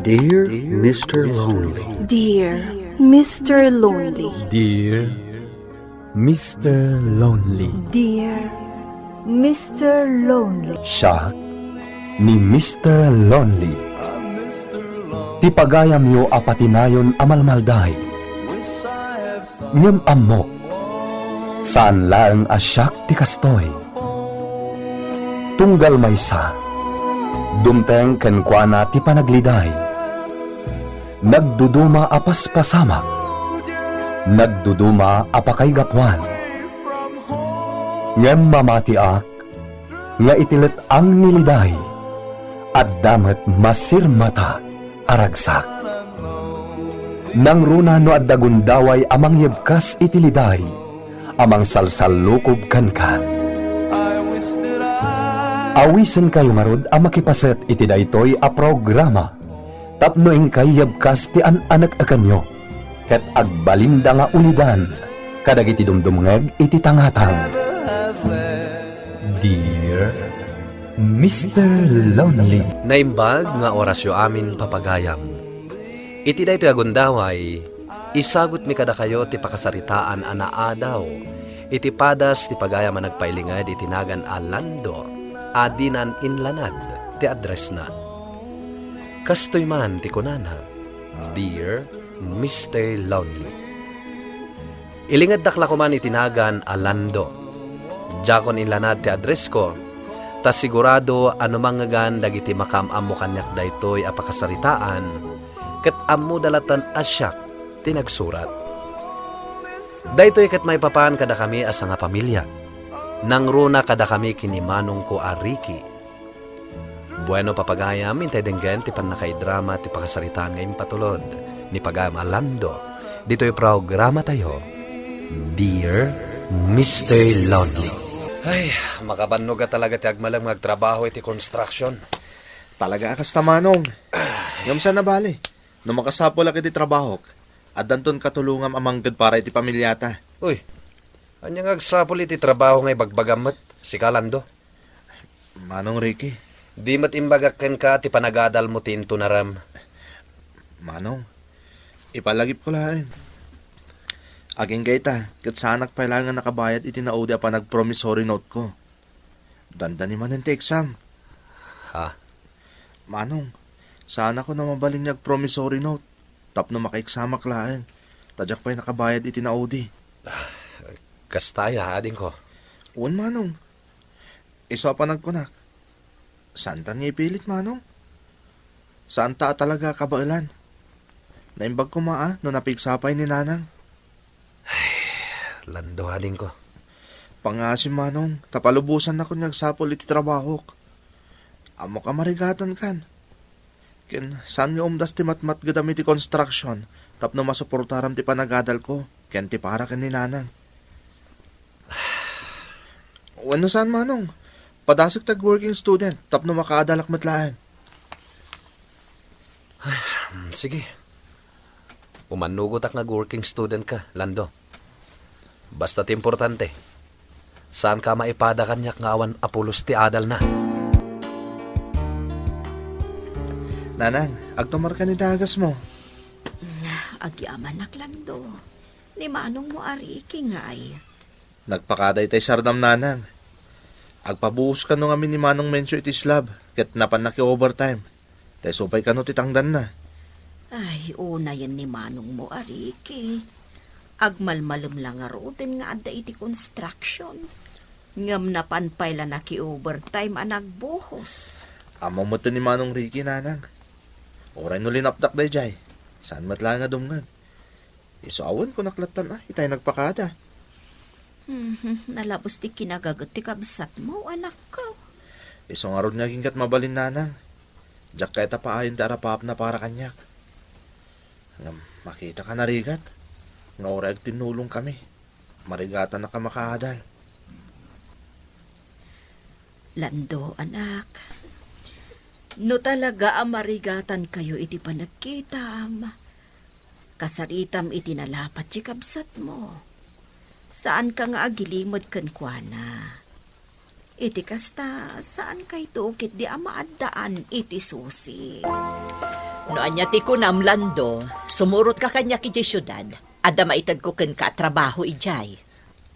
Dear Mr. Lonely. Dear Mr. Lonely. Dear Mr. Lonely. Dear Mr. Lonely. Siya ni Mr. Lonely. Ti pagayam yo apatinayon amalmalday. Ngem amok. Saan laeng asyak ti kastoy. Tunggal maysa. Dumteng kenkwana ti panagliday. Nagduduma apas pasamak. Nagduduma apakay gapwan. Ngem mamatiak, nga itilet ang niliday, at damet masirmata aragsak. Nang runa no at dagundaway amang yebkas itiliday, amang salsalukob kanka. Awisen kayo ngarod ang makipaset iti daytoy a programa. Tapno ingkay yebkas ti anak akanyo. Ket agbalinda nga ulidan. Kadag iti dumdumngeg iti tangatang. Dear Mr. Lonely. Naimbag nga orasyo amin papagayam. Iti daytoy agundaway, isagot mi kada kayo ti pakasaritaan anaadaw. Iti padas ti pagayam a nagpailingad iti nagan Alando. Adinan inlanad ti address na. Kastoy man ti kunana, Dear Mr. Lonely. Ilingad dakla ko man itinagan Alando. Jakon inlanad ti address ko, ta sigurado ano mangagan dagiti makamam mo kanyak daytoy apakasaritaan, ket ammo dalatan asyak ti nagsurat. Daytoy ket may papan kada kami asa nga pamilya. Nang runa kada kami kinimanong ko ariki. Bueno papagayam, intay denggen ti panakaidrama ti pakasaritaan ngayong patulod ni pagayam Alando. Dito'y programa tayo, Dear Mr. Lonely. Ay, makabannog ka talaga ti agmalang magtrabaho iti construction. Talaga akas tamanong. Ngam sana bali. No makasapol ak iti trabaho. At danton katulungam amanggad para iti pamilyata. Uy, anyang agsapol iti trabaho ngay bagbagamat, si Kalando. Manong Ricky. Di mat imbagakken ka ti panagadal mo tinto na ram. Manong, ipalagip ko lain. Aging gaita, kat sanak pailangan nakabayad iti naudi pa nag-promissory note ko. Dandani man ti exam. Ha? Manong, sana ko na mabaling nag-promissory note. Tapno maka-examak lain. Tadyak pa'y nakabayad iti naudi. Kastaya, ading ko. Uwan, Manong. Iso pa nagkunak. Saan ta niya ipilit, Manong? Saan ta talaga kabailan? Naimbag ko maa no napigsapay ni Nanang. Lando, ading ko. Pangasim, Manong. Tapalubusan na ko nagsapol iti trabaho. Amo ka marigatan kan. Ken, saan nga umdas ti matmat gadami ti construction, tapno masuportaram ti panagadal ko, ken ti para ken ni Nanang. Wano saan, Manong? Padasok tag working student, tapno makaadalak matlaan. Sige. Umanugot ak nag-working student ka, Lando. Basta't importante. Saan ka maipada kanyak nga awan apulos ti adal na? Nanang, agtumar ka ni dagas mo. Agyaman naklando. Ni manong mo ari iki nga ay. Nagpakaday tay sardam, Nanang. Agpabuhos ka nung amin ni Manong Mencio iti slab, ket napan na ki overtime. Tay supay ka no titangdan na. Ay, una yan ni manong mo ari iki. Agmalmalum lang nga roten nga adda iti construction. Ngam napanpayla na ki overtime ang nagbuhos. Amo mo ni Manong Ricky, Nanang. Oray no linapdak day jay. Saan matla nga dumngan? Isuawan ko naklatan itay nagpakada. Nalabos ti kinagagot ti kabsat mo, anak ko. Iso nga ron nga gingat mabalin, Nanang. Diyak kaya tapaayon ti arapap na para kanyak. Nga makita ka narigat. Nga oray tinulong kami. Marigatan na ka makaadal. Lando, anak. No talaga amarigatan kayo iti panagkitam. Kasaritam iti nalapat ti kabsat mo. Saan ka nga agilimod kankwana? Iti kasta, saan kay tukit di amaaddaan iti susi? No anya ti kunam Lando, sumurot ka kanya ki syudad. Ada maitad ko ken ka trabaho ijay.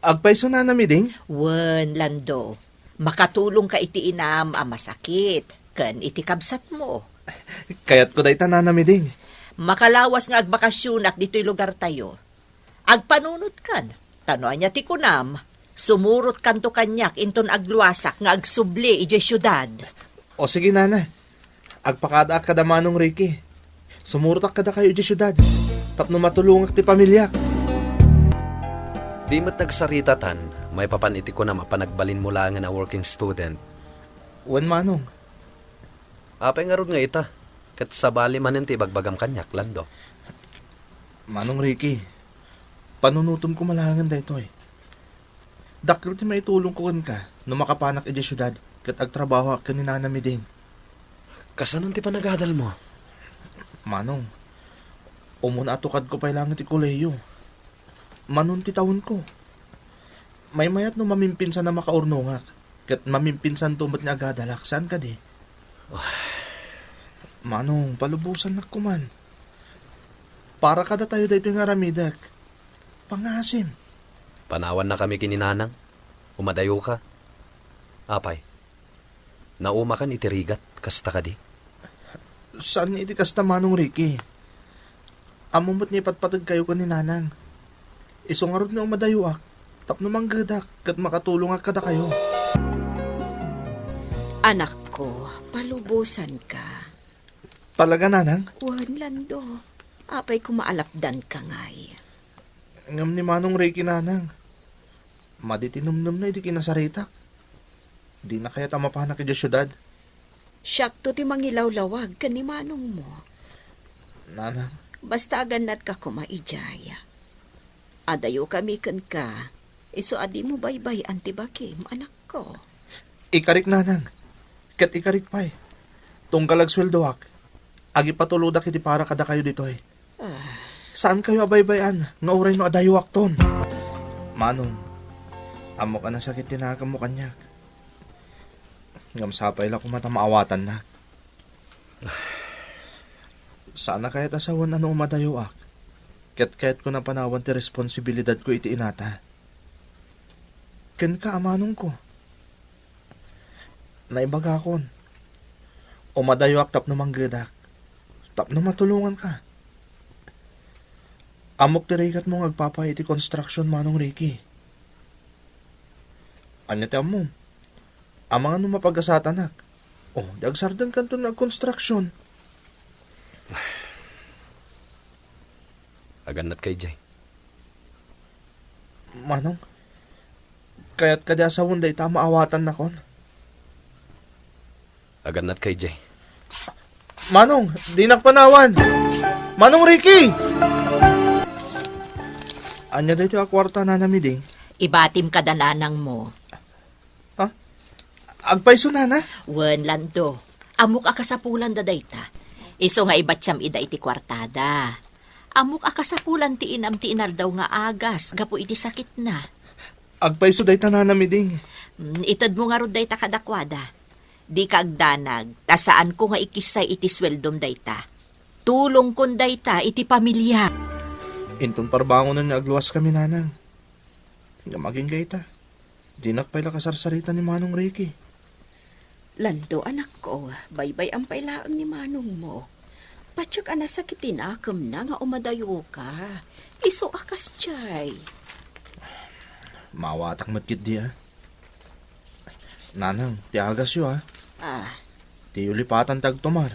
Agpaiso na namiding? Wen Lando, makatulong ka iti inam a masakit ken iti kabsat mo. Kayat ko dayta na namiding. Makalawas nga agbakasyonak dito'y lugar tayo. Agpanunot kan, tano anya ti kunam, sumurot kanto kanyak inton agluwasak nga agsubli ijay syudad. O sige nana, agpakada kada manong Ricky. Sumurot kada kayo di syudad. Tapno matulungak ti pamilya. Di mo't nagsaritatan, may papaniti ko na mapanagbalin mo lang na working student. Wen manong, Apay nga ron nga ita, kat sabali manin ti bagbagam kanyak, Lando. manong Ricky, panunutom ko malangan daytoy. Dakil ti maitulong ko ka, no makapanak iti syudad, kat agtrabaho ka ni Nana Miding. Kasanon ti panagadal mo? Manong, umuna atukad ko pa ilangan ti koleyo. Manon ti taon ko. May mayat no mamimpinsan na makaurnongak, kat mamimpinsan tumat nga agadalak, saan ka di? Manong, palubusan na kuman. Para kada tayo dito nga ramidak. Pangasim. Panawan na kami kininanang. Umadayo ka. Apay, naumakan itirigat, kasta ka di. Saan niya iti kasta manong Ricky? Amumot niya patpatag kayo ka ni Nanang. Isungarod na umadayuak, tapno manggadak, kat makatulong ak kada kayo. Anak ko, palubusan ka. Talaga Nanang? Wan Lando, apay kumaalapdan ka ngay. Ngam ni manong Ricky Nanang. Maditinumnum na iti kinasaritak. Di na kaya tamapanak iti syudad. Syakto ti mangilawlawag ka ni manong mo. Nanang, Basta aganat ka kumaijaya. Adayo kami kan ka. Iso adi mo baybay antibakim, anak ko. ikarik Nanang. Kat ikarik pa'y. Tungkalag sweldoak. Agi patuludak iti para kada kayo dito eh. Saan kayo abaybayan? Nga uray no adayuak ton. Manong, amo ka na sakit tinakam mo kanyak. Ngam sapay lang kumata maawatan na. Sana kahit asawan ano umadayuak. Ket ko na panawan ti responsibilidad ko iti inata. Ken ka amanong ko. Naibaga kon. Umadayuak tapno manggedak. Tapno matulungan ka. Amok tirikat mong agpapay iti construction manong Ricky. Anya ti amom. Amang ano mapag-asatanak. Oh, dagsardan kanto na construction. Aganat kay Jay. Manong, kaya't kada sa day tama awatan na kon. Aganat kay Jay. Manong, di nakpanawan. Manong Ricky! Anya dito akwarta na namiding. Ibatim ka dananang mo. Agpaiso na na. Wen Lando, amok akasapulan da dayta. Iso nga ibatyam ida iti kwartada. Amok akasapulan ti inam ti inal daw nga agas, gapo iti sakit na. Agpaiso day na namiding. Itad mo nga ro dayta kadakwada. Di ka agdanag, tasaan ko nga ikisay iti sweldom dayta. Tulong kon dayta iti pamilya. Intong parbangon na agluwas kami nanang. Nga maging gayta. Di nakpaila kasarsarita ni Manong Ricky. Lando, anak ko, baybay ang pailaang ni manong mo. Patsyak anasakitin akam na nga umadayo ka. Iso akas jay. Mawatak matkit di Nanang, ti agas yu Ti ulipatan tagtumar.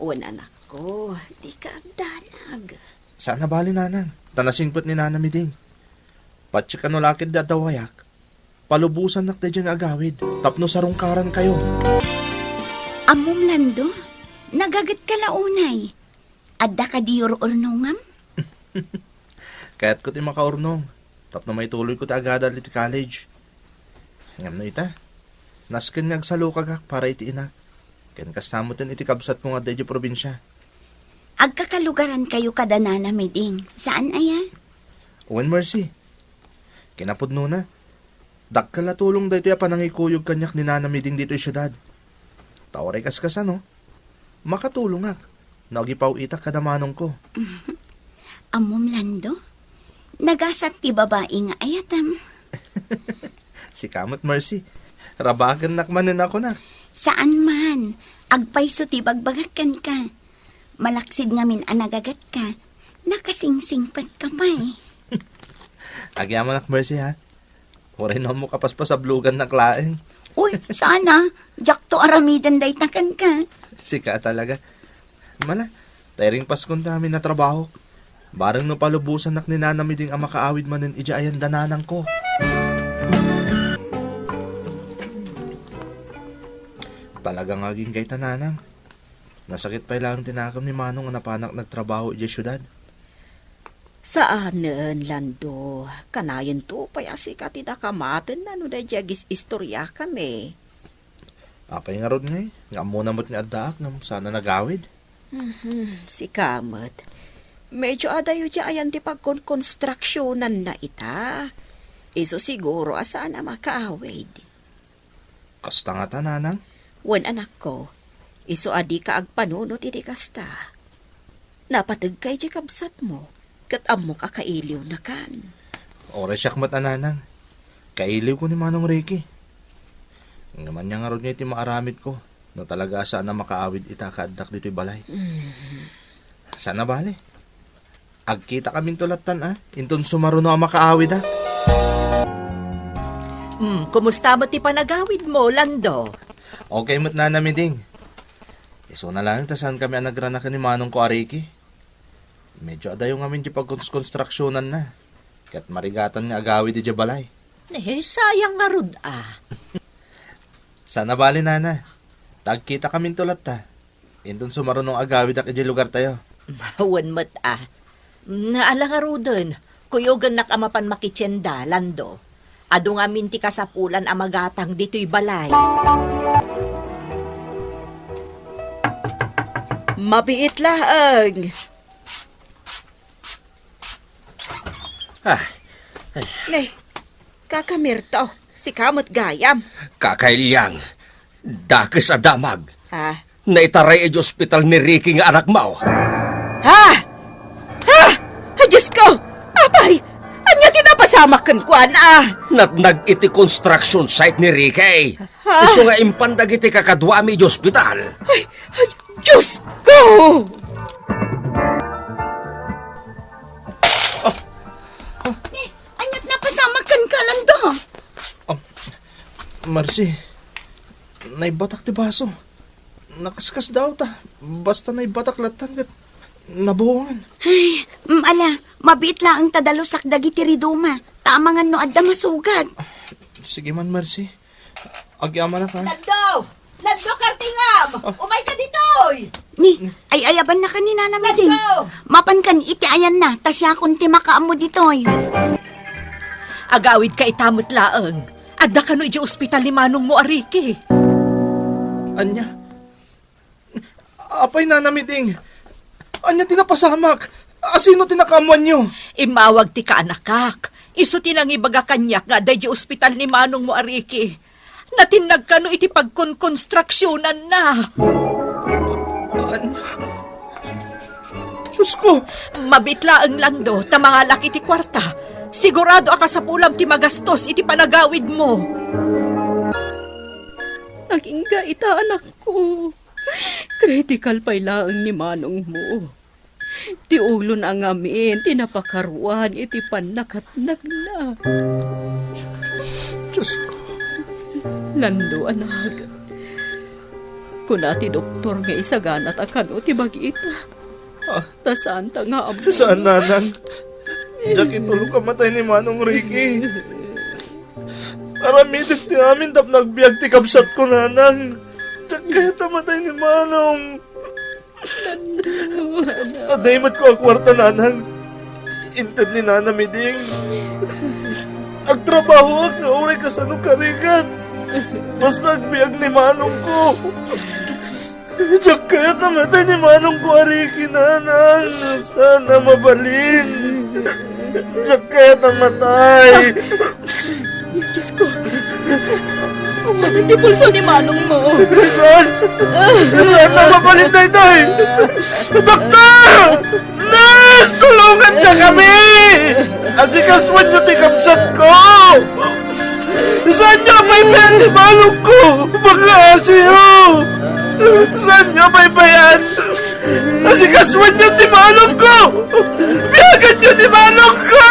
Wan anak ko, di ka agdanag. Sana bali nanang, tanasingpot ni Nana Miding. Patsyak ano lakid da dawayak. Palubusan nak da dyan agawid. Tapno sarungkaran kayo. Amom Lando, nagagat ka launay. Adda ka di urnongam? Kaya't ko ti makaurnong. Tapno may tuloy ko ti agadal iti college. Ngam no ita. Nasken nga agsalukagak para iti inak. Ken kastamutin iti kabsat mo nga da probinsya. Agkakalugaran kayo kada Nana Miding. Saan aya? Owen Mercy. Kinapudno na. Dakkala tulong dito ya panangikuyog kanyak ni Nana Miding dito yung syudad. Tawaray kaskasan no? makatulong ak. Nagipaw itak kada manong ko. Amom Lando? Nagasat ti babae nga ayatam. Si Kamot Mercy. Rabagan nakmanin ako nak. Saan man? Agpayso ti bagbagakan ka. Malaksid ngamin anagagat ka. Nakasingsingpat ka pa eh. Agyaman nak Mercy ha. Waray na mo kapaspas sa blugan na klaeng. Uy, sana. Jak to aramidan day takan ka. Sika talaga. Mala, tayring paskon namin na trabaho. Barang no palubusan nak ni nanamiding ang makaawid manin ija ayan dananang ko. Talagang aging kay tananang. Nasakit pa lang tinakam ni Manong ang napanak nagtrabaho ija syudad. Saanen, Lando? Kanayan to, payasi ka tidakamaten na no da jagis istorya kami. Apay nga rod ngay, nga muna mo't ni Addaak na sana nagawid. Si Kamat. Medyo adayo dya ayan ti pagkonstruksyonan na ita. Iso siguro asaan na makaawid. Kasta nga tananang. Wan anak ko, iso adi ka agpanunot iti kasta. Napatag kay di kabsat mo, kat amo ka kailiw na kan. Oras siyak matananang. Kailiw ko ni Manong Ricky. Ngaman niya nga rod niya iti maaramid ko. No talaga saan na makaawid ita kaaddak dito'y balay. Sana bale. Agkita kaming tulatan Inton sumaruno ang makaawid Kumusta mo ti panagawid mo, Lando? Okay mo't nanamiding. Iso na lang tasan kami ang nagranakan ni Manong ko Ariki. Medyo adayo ngamin di pagkonstruksyonan na. Kat marigatan niya agawid di balay. Sayang nga rod Sana bale nana. Tagkita kaming tulat Inton sumarunong agawid ak iti lugar tayo. Mawan mat Naala nga rodon, kuyogan nakamapan makitsenda, Lando. Ado nga minti kasapulan amagatang dito'y balay. Mabiit laang. Nay, kakamirto, si Kamot Gayam. Kakailyang, dakes a damag. Ha? Naitaray edi ospital ni Ricky nga anak mo. Ha? Diyos ko! Apay! Anya tinapasamakan ko, Natnag iti construction site ni Ricky. Ha? Iso nga impandag iti kakadwami edi ospital. Ay, Diyos ko! Anyat napasamakan ka Lando. Marcy, naibatak ti baso. Nakaskas daw Basta naibatak latan kat nabuhongan. Ay, ala, mabiit lang ang tadalusak dagiti riduma. Tamangan no adda masugat. Sige man, Marcy. Agyaman na ka. Lando! Lando Kartingam! Umay ka ditoy! Ni, ay ayaban na kanina na miding. Lando! Mapan kan iti ayan na, tasya kunti makaamo ditoy. Agawid ka itamot laang. Adda ka no iti ospital ni Manong mo, Ariki. Anya? Apay nanamiding. Anya tinapasamak. Asino tinakamuan nyo? Imawag ti ka anakak. Iso tinang ibaga kanyak nga day di ospital ni Manong mo, Ariki. Natinag ka no iti pagkonstruksyonan na. Anya? Diyos ko. Mabitla ang Lando, ta mga laki ti kwarta. Sigurado aka sa pulam ti magastos iti panagawid mo. Naging ita anak ko. Critical pa ilaang ni Manong mo. Ti ulo na ngamin, tinapakaruan, iti panakatnag na. Diyos ko. Lando, anak. Kunati doktor nga isaganat akan o ti bagita. Tasaan ta nga amo. Saan nanang? Diyak itulog kamatay ni Manong Ricky. Aramidik ti amin tap nagbiag ti kapsat ko nanang. Diyak kaya tamatay ni Manong. Adaymat ko ang kwarta nanang. Intad ni Nana Miding. Agtrabaho ak nga uray kasanong karigan. Basta agbiag ni Manong ko. Diyak kaya tamatay ni Manong ko ariki nanang. Sana mabalin. Diyak kaya tamatay. Diyos ko. Kung ano ti pulso ni manong mo. Saan? Saan na mapalit na ito eh? Doktor! Nurse! Tulungan na kami! Asikaswan niyo ti kapsat ko! Saan niyo paypayan ni manong ko? Mga asiyo! Saan niyo paypayan? Asikaswan niyo ti manong ko! Biyagan niyo ti manong ko!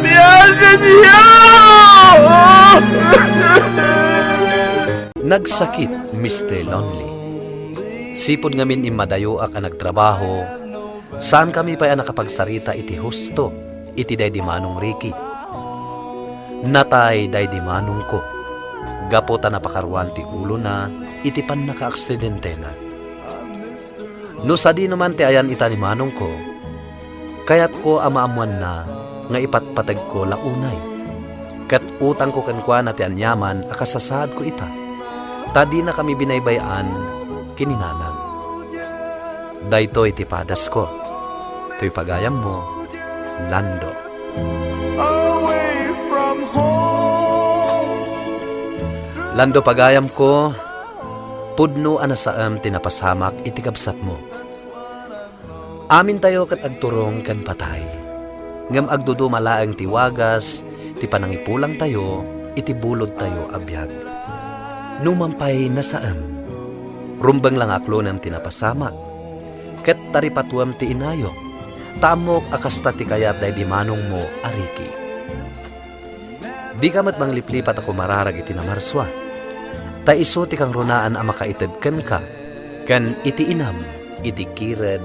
Biyagan niyo! Nagsakit, Mr. Lonely. Sipod ngamin imadayo ka nagtrabaho, saan kami pa nakapagsarita iti husto, iti day di manong Ricky. Natay day di manong ko, gapota napakarwan ti ulo na, iti pan naka-aksidente na. No sa di naman ti ayan ita ni manong ko, kayat ko amaamuan na, nga ipatpatag ko launay. Kat utang ko kankwa na ti anyaman, akasasad ko ita. Tadi na kami binaybayan, kininanan. Dayto iti padas ko. To'y pagayam mo, Lando. Lando pagayam ko, pudno anasaam tinapasamak iti kabsat mo. Amin tayo kat agturong kan patay. Ngam agdudumala ang tiwagas, ti panangipulang tayo, iti bulod tayo abiyag. Numampay na saam, rumbang lang aklo ng tinapasamak, ket taripatuam ti inayo, tamok akasta ti kayat day di manong mo, Ariki. Di ka mat mangliplipat ako mararag iti namarswa, ta iso ti kang runaan ang makaited kan ka, kan iti inam, iti kired,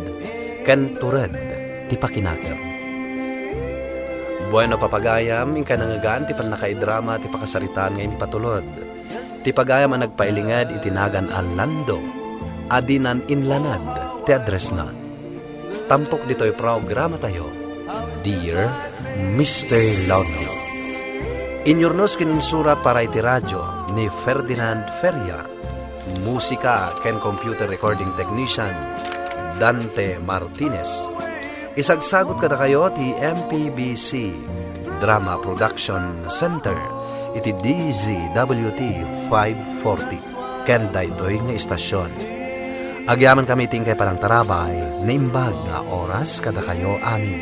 kan turad, ti pakinakam. Bueno papagayam, ingka nangagaan ti pan nakaidrama ti pakasaritaan ngayon patulod. Ti pagayam ang nagpailingad itinagan al Lando, adinan inlanad ti address na. Tampok dito'y programa tayo, Dear Mr. Lonely. Inyornos kininsurat para iti radyo ni Ferdinand Feria, musika ken computer recording technician Dante Martinez. Isagsagot kada kayo ti MPBC Drama Production Center iti DZWT 540 ken daytoy nga istasyon. Agyaman kami tingkay parang tarabay na imbag nga oras kada kayo amin.